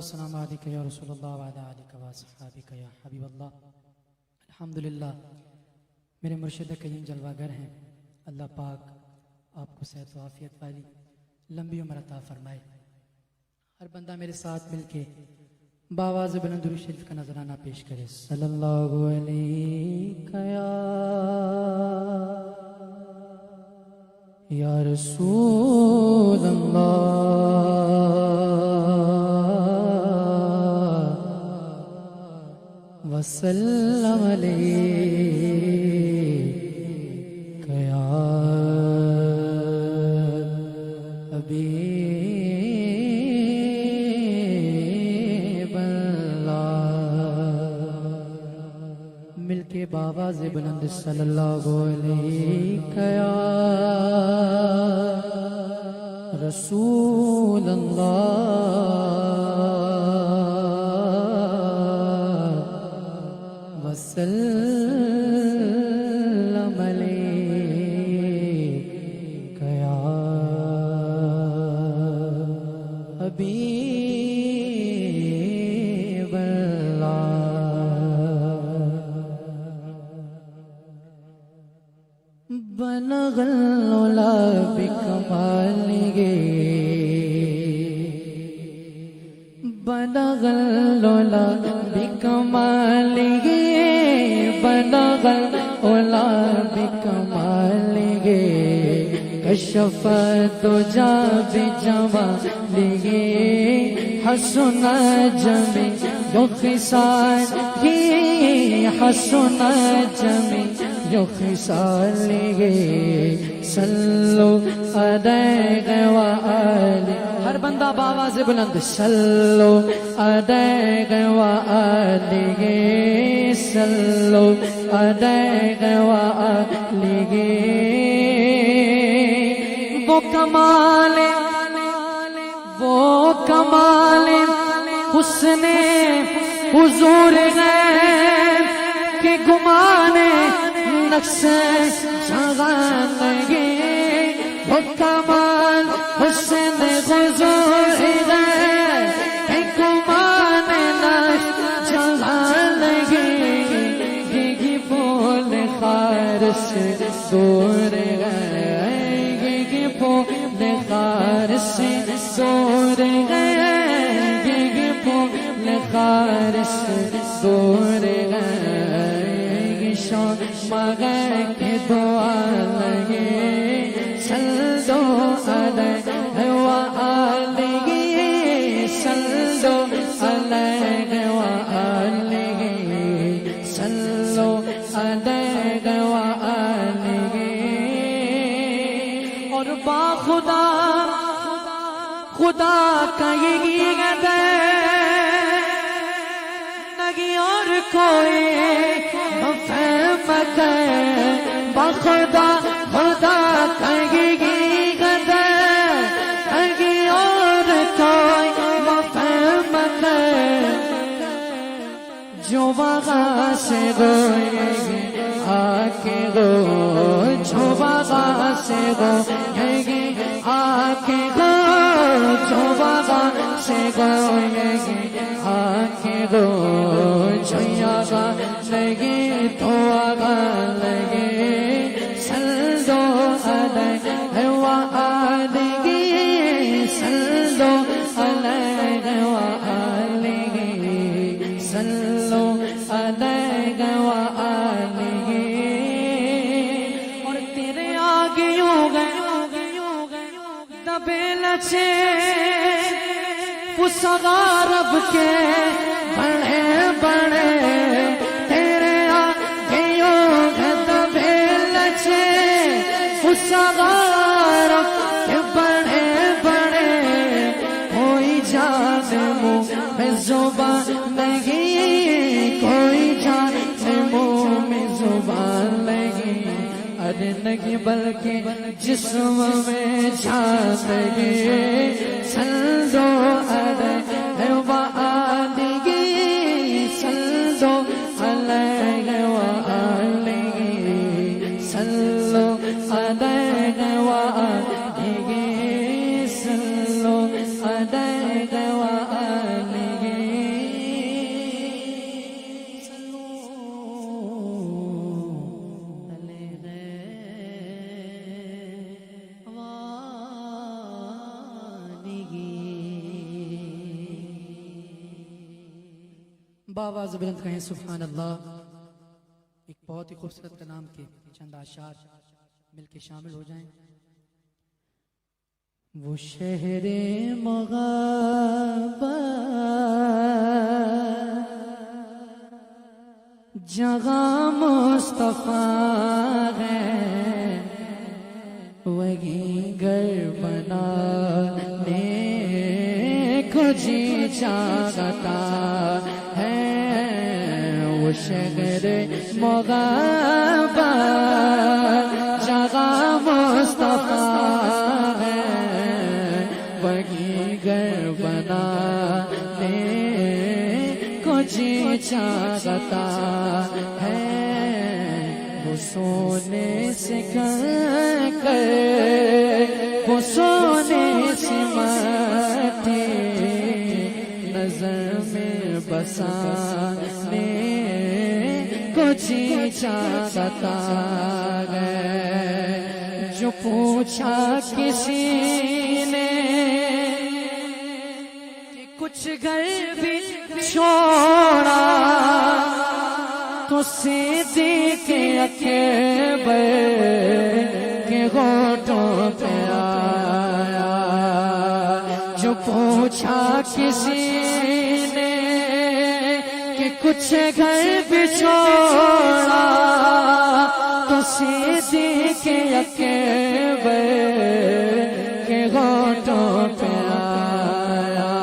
والسلام علیکہ یا رسول اللہ وعلی آلہ واصحابہ یا حبیب اللہ۔ الحمدللہ میرے مرشد کریم جلوہ گر ہیں، اللہ پاک آپ کو صحت و عافیت والی لمبی عمر عطا فرمائے۔ ہر بندہ میرے ساتھ مل کے باواز بلند درود شریف کا نذرانہ پیش کرے۔ صلی اللہ علیہ یا رسول اللہ وسلم علیک یا حبیب اللہ۔ مل کے باواز بلند صلی اللہ علیہ یا رسول اللہ وسلم علیک یا حبیب اللہ۔ بلغ العلا بکمالہ، بلغ العلا بکمالہ، بلغ العلا بکمالہ، کشف الدجی بجمالہ، حسن جمیع خصالہ، حسن جمیع خصالہ، صلو علیہ وآلہ۔ ہر بندہ باواز بلند صلو علیہ وآلہ، صلو علیہ وآلہ۔ وہ کمال حسن حضور ہے کہ گمان نقص جہاں نہیں، وہ کمال حسن حضور ہے کہ گمان نقص جہاں نہیں، یہ بول خار سے دور ہے، یہ بول خار سے دور ہے، یہ بول خار سے دور ہے، مگر کے دعا لگے صلو علیہ وآلہ، صلو علیہ وآلہ، صلو علیہ وآلہ۔ اور با خدا خدا کا یہی ہے، نہیں اور کوئی بخدا خدا کہیں غدر، کہیں اور کوئی مفہوم کر، جو وہاں سے روئے گی آکے گو، جو وہاں سے روئے گی آکے گو، جو وہاں سے روئے گی آکے گو، جو یہاں لگے تو آگا لگے، صلو علیہ وآلہ، صلو علیہ وآلہ، صلو علیہ وآلہ۔ اور تیرے آگے ہو گئے دبے لچے فسغا رب کے بڑے بڑے، فسغار کے بڑے بڑے، کوئی جان منہ میں زبان نہیں، کوئی جان منہ میں زبان نہیں، ارے نہیں بلکہ جسم میں جان نہیں، صلو علیہ وآلہ، صلو علیہ وآلہ، صلو علیہ وآلہ، صلو علیہ وآلہ۔ باواز بلند کہیں سبحان اللہ. ایک بہت ہی خوبصورت کلام کے چند اشعار مل کے شامل ہو جائیں. وہ شہر مغابہ جگہ مصطفیٰ ہے، وہی گھر بنانے کو جی چاہتا ہے. وہ شہر مغابہ جگہ مصطفیٰ ہے، وہی گھر بنانے کو جی چاہتا ہے. وہ سونے سے کر وہ سونے سے مٹی نظر میں بسانے کو جی چاہتا ہے. جو پوچھا کسی نے کہ کچھ گھر بھی چھوڑا تو صدیق اکبر کے ہونٹوں پہ آیا. جو پوچھا کسی نے کہ کچھ گھر بھی چھوڑا تو صدیق اکبر کے ہونٹوں پہ آیا.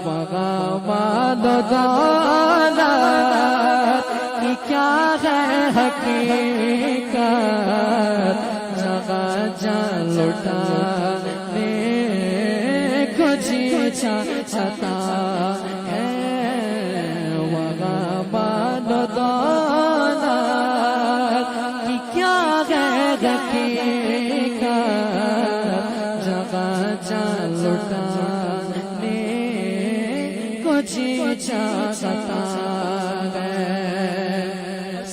مغامات دولت کی کیا ہے حقیقت، جگہ جان لٹانے کو جی چاہتا ہے. مغامات دولت کی کیا ہے حقیقت، جگہ جان لٹانے کو جی چاہتا ہے.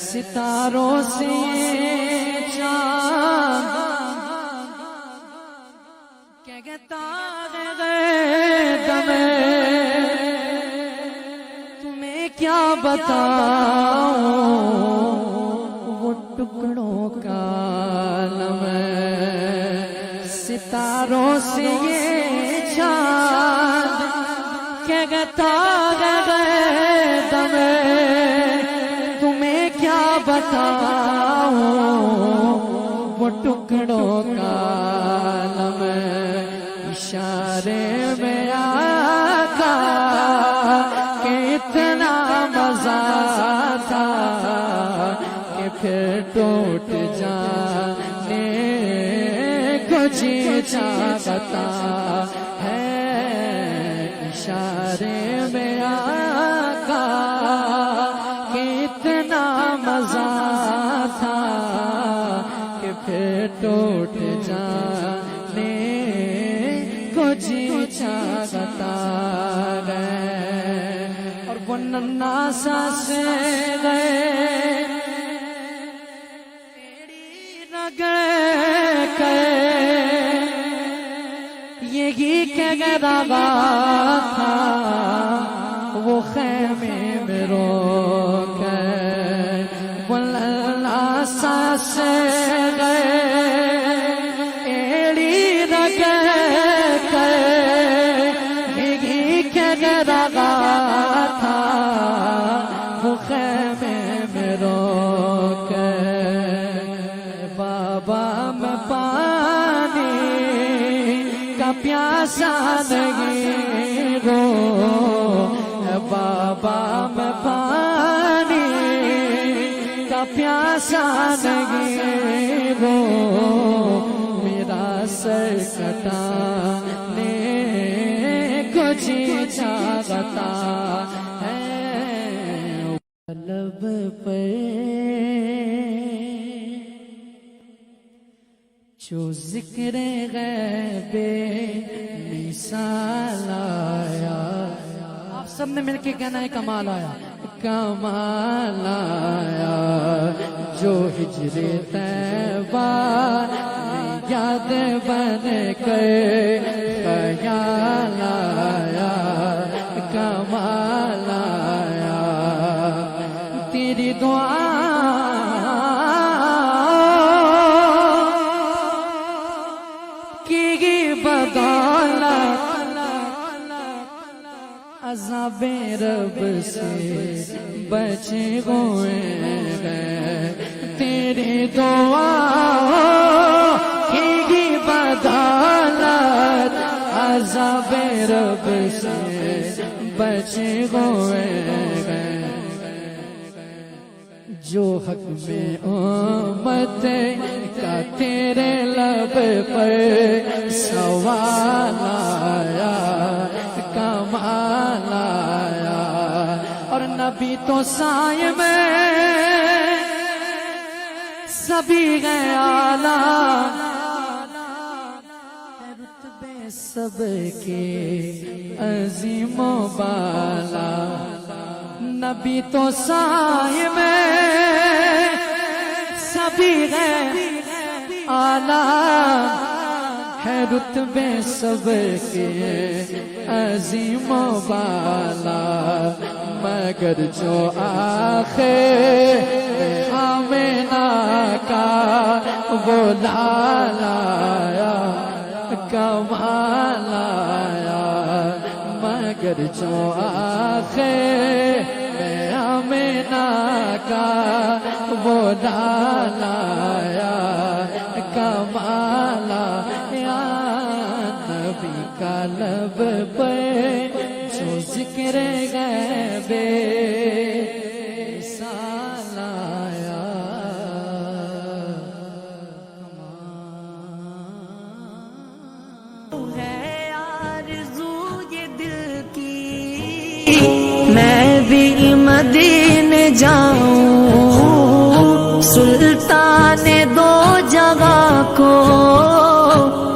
ستاروں سے چاند کہتا ہے تمہیں کیا بتاؤں، وہ ٹکڑوں کا عالم ہے. ستاروں سے یہ چاند کہتا ہے تمہیں کیا بتاؤں، وہ ٹکڑوں کا عالم ہے. اشارے میں آقا کہ اتنا مزہ تھا کہ پھر ٹوٹ جانے کو جی چاہتا ہے. اشارے میں آقا کہ اتنا مزہ تھا کہ پھر ٹوٹ جانے کو جی چاہتا ہے. اور وہ ننا سا سے گئے رگڑ کے یہی کہہ رہا تھا وہ خیمے میں رو کر. وہ ننا سا سے گئے ایڑی رگڑ کے یہی کہہ رہا تھا وہ خیمے میں رو کر. بابا میں پانی کا پیاسا نہیں رو، بابا میں پانی کا پیاسا نہیں رو. میرا سر کٹانے کو جی چاہتا ہے. لب پر جو ذکر غیب مثال آیا، آپ سب نے مل کے کہنا ہے کمال آیا. کمال آیا جو ہجر طیبہ یاد بن کر خیال آیا. کمال آیا عذاب رب سے بچے ہوئے ہیں تیری دعا کی بدولت عذاب رب سے بچے ہوئے ہیں جو حق میں امت کا تیرے لب پر سوال آیا کمال آیا اور نبی تو سائے میں سبھی گئے اعلیٰ رتبے سب کے عظیم و بالا نبی تو سائے میں سبھی گئے اعلیٰ ہے رتبے سب کے عظیم و بالا مگر جو آخر آمینہ کا وہ لالا کمال آیا مگر جو آخر آمینہ کا وہ لالا کمال آیا نبی کا لب پر جو ذکر غیب وصال آیا ہے آرزو یہ دل کی میں بھی مدینے جاؤں سلطان دو جگہ کو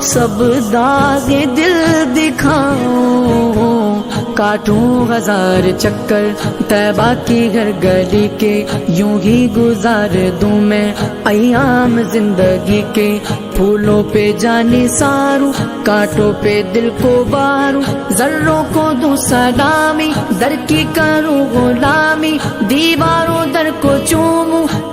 سب داغ دل دکھاؤں کاٹوں ہزار چکر طیبہ کی گھر گلی کے یوں ہی گزار دوں میں ایام زندگی کے پھولوں پہ جانی ساروں کانٹوں پہ دل کو باروں ذروں کو دوں سلامی در کی کروں غلامی دیواروں در کو چوموں